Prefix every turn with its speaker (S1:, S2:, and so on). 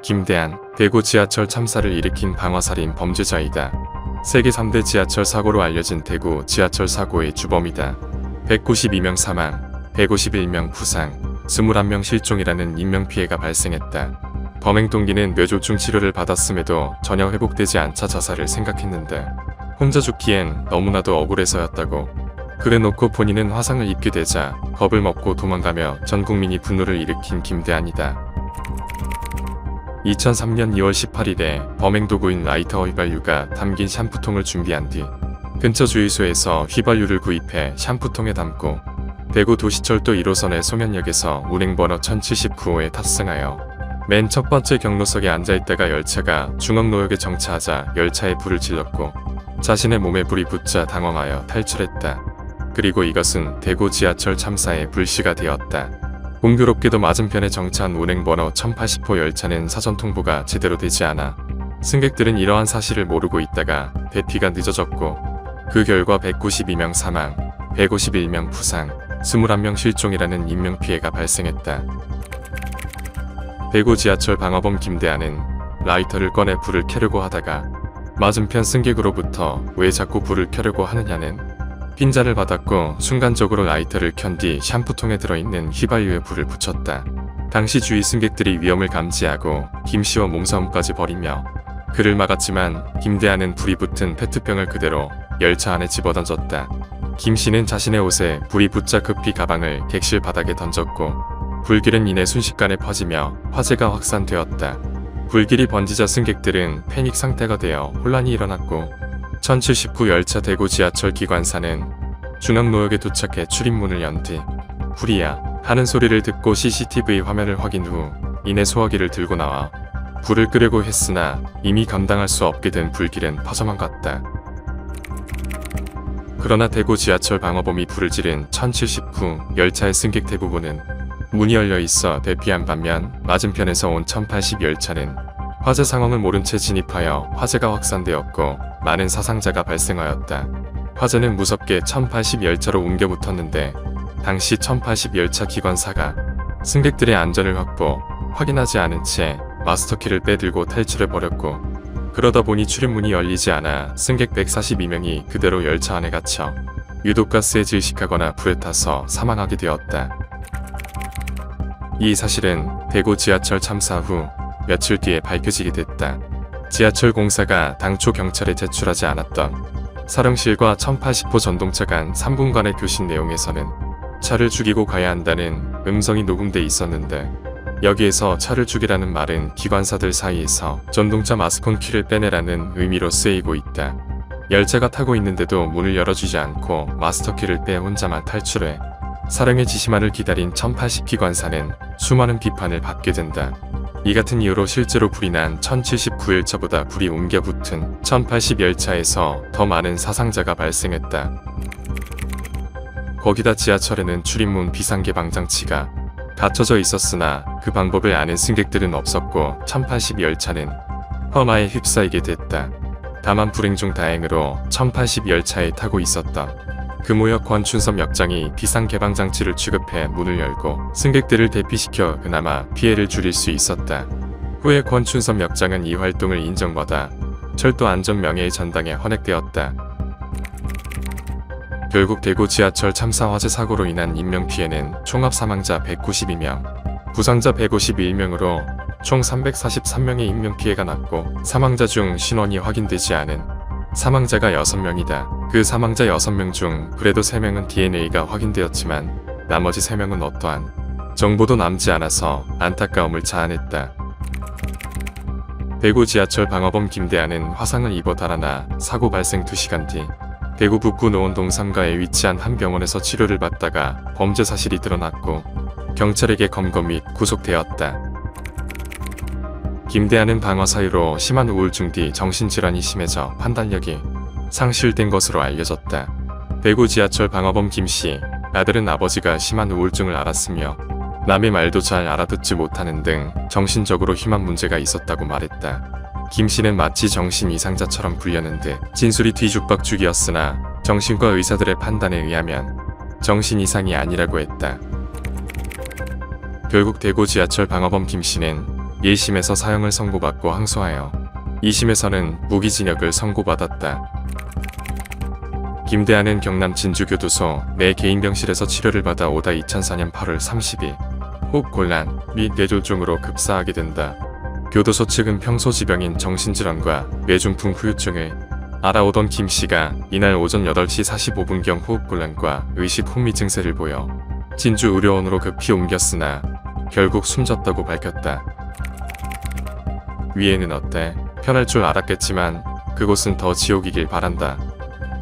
S1: 김대한, 대구 지하철 참사를 일으킨 방화살인 범죄자이다. 세계 3대 지하철 사고로 알려진 대구 지하철 사고의 주범이다. 192명 사망, 151명 부상, 21명 실종이라는 인명피해가 발생했다. 범행 동기는 뇌졸중 치료를 받았음에도 전혀 회복되지 않자 자살을 생각했는데 혼자 죽기엔 너무나도 억울해서였다고. 그래놓고 본인은 화상을 입게 되자 겁을 먹고 도망가며 전 국민이 분노를 일으킨 김대한이다. 2003년 2월 18일에 범행 도구인 라이터 휘발유가 담긴 샴푸통을 준비한 뒤 근처 주유소에서 휘발유를 구입해 샴푸통에 담고 대구 도시철도 1호선의 송현역에서 운행번호 1079호에 탑승하여 맨 첫 번째 경로석에 앉아있다가 열차가 중앙로역에 정차하자 열차에 불을 질렀고 자신의 몸에 불이 붙자 당황하여 탈출했다. 그리고 이것은 대구 지하철 참사의 불씨가 되었다. 공교롭게도 맞은편에 정차한 운행번호 1080호 열차는 사전 통보가 제대로 되지 않아 승객들은 이러한 사실을 모르고 있다가 대피가 늦어졌고 그 결과 192명 사망, 151명 부상, 21명 실종이라는 인명피해가 발생했다. 대구 지하철 방화범 김대한은 라이터를 꺼내 불을 켜려고 하다가 맞은편 승객으로부터 왜 자꾸 불을 켜려고 하느냐는 핀잔을 받았고 순간적으로 라이터를 켠 뒤 샴푸통에 들어있는 휘발유에 불을 붙였다. 당시 주위 승객들이 위험을 감지하고 김씨와 몸싸움까지 벌이며 그를 막았지만 김대한은 불이 붙은 페트병을 그대로 열차 안에 집어던졌다. 김씨는 자신의 옷에 불이 붙자 급히 가방을 객실 바닥에 던졌고 불길은 이내 순식간에 퍼지며 화재가 확산되었다. 불길이 번지자 승객들은 패닉 상태가 되어 혼란이 일어났고 1079 열차 대구 지하철 기관사는 중앙로역에 도착해 출입문을 연 뒤 불이야 하는 소리를 듣고 CCTV 화면을 확인 후 이내 소화기를 들고 나와 불을 끄려고 했으나 이미 감당할 수 없게 된 불길은 퍼져만 갔다. 그러나 대구 지하철 방화범이 불을 지른 1079 열차의 승객 대부분은 문이 열려 있어 대피한 반면 맞은편에서 온 1080 열차는 화재 상황을 모른 채 진입하여 화재가 확산되었고 많은 사상자가 발생하였다. 화재는 무섭게 1080 열차로 옮겨 붙었는데 당시 1080 열차 기관사가 승객들의 안전을 확인하지 않은 채 마스터키를 빼들고 탈출해버렸고 그러다 보니 출입문이 열리지 않아 승객 142명이 그대로 열차 안에 갇혀 유독가스에 질식하거나 불에 타서 사망하게 되었다. 이 사실은 대구 지하철 참사 후 며칠 뒤에 밝혀지게 됐다. 지하철 공사가 당초 경찰에 제출하지 않았던 사령실과 1080호 전동차 간 3분간의 교신 내용에서는 차를 죽이고 가야 한다는 음성이 녹음돼 있었는데 여기에서 차를 죽이라는 말은 기관사들 사이에서 전동차 마스콘 키를 빼내라는 의미로 쓰이고 있다. 열차가 타고 있는데도 문을 열어주지 않고 마스터키를 빼 혼자만 탈출해 사령의 지시만을 기다린 1080 기관사는 수많은 비판을 받게 된다. 이 같은 이유로 실제로 불이 난 1079 열차보다 불이 옮겨 붙은 1080 열차에서 더 많은 사상자가 발생했다. 거기다 지하철에는 출입문 비상개방 장치가 갖춰져 있었으나 그 방법을 아는 승객들은 없었고 1080 열차는 험하에 휩싸이게 됐다. 다만 불행 중 다행으로 1080 열차에 타고 있었던 금호역 권춘섭 역장이 비상개방장치를 취급해 문을 열고 승객들을 대피시켜 그나마 피해를 줄일 수 있었다. 후에 권춘섭 역장은 이 활동을 인정받아 철도 안전명예의 전당에 헌액되었다. 결국 대구 지하철 참사 화재 사고로 인한 인명피해는 총합 사망자 192명, 부상자 151명으로 총 343명의 인명피해가 났고 사망자 중 신원이 확인되지 않은 사망자가 6명이다. 그 사망자 6명 중 그래도 3명은 DNA가 확인되었지만 나머지 3명은 어떠한 정보도 남지 않아서 안타까움을 자아냈다. 대구 지하철 방화범 김대한은 화상을 입어 달아나 사고 발생 2시간 뒤 대구 북구 노원동 3가에 위치한 한 병원에서 치료를 받다가 범죄 사실이 드러났고 경찰에게 검거 및 구속되었다. 김대한은 방화 사유로 심한 우울증 뒤 정신질환이 심해져 판단력이 상실된 것으로 알려졌다. 대구 지하철 방화범 김씨 아들은 아버지가 심한 우울증을 앓았으며 남의 말도 잘 알아듣지 못하는 등 정신적으로 심한 문제가 있었다고 말했다. 김씨는 마치 정신 이상자처럼 굴려는 듯 진술이 뒤죽박죽이었으나 정신과 의사들의 판단에 의하면 정신 이상이 아니라고 했다. 결국 대구 지하철 방화범 김씨는 1심에서 사형을 선고받고 항소하여 2심에서는 무기징역을 선고받았다. 김대한은 경남 진주교도소 내 개인병실에서 치료를 받아 오다 2004년 8월 30일 호흡곤란 및 뇌졸중으로 급사하게 된다. 교도소 측은 평소 지병인 정신질환과 뇌중풍 후유증을 알아오던 김 씨가 이날 오전 8시 45분경 호흡곤란과 의식 혼미 증세를 보여 진주의료원으로 급히 옮겼으나 결국 숨졌다고 밝혔다. 위에는 어때? 편할 줄 알았겠지만 그곳은 더 지옥이길 바란다.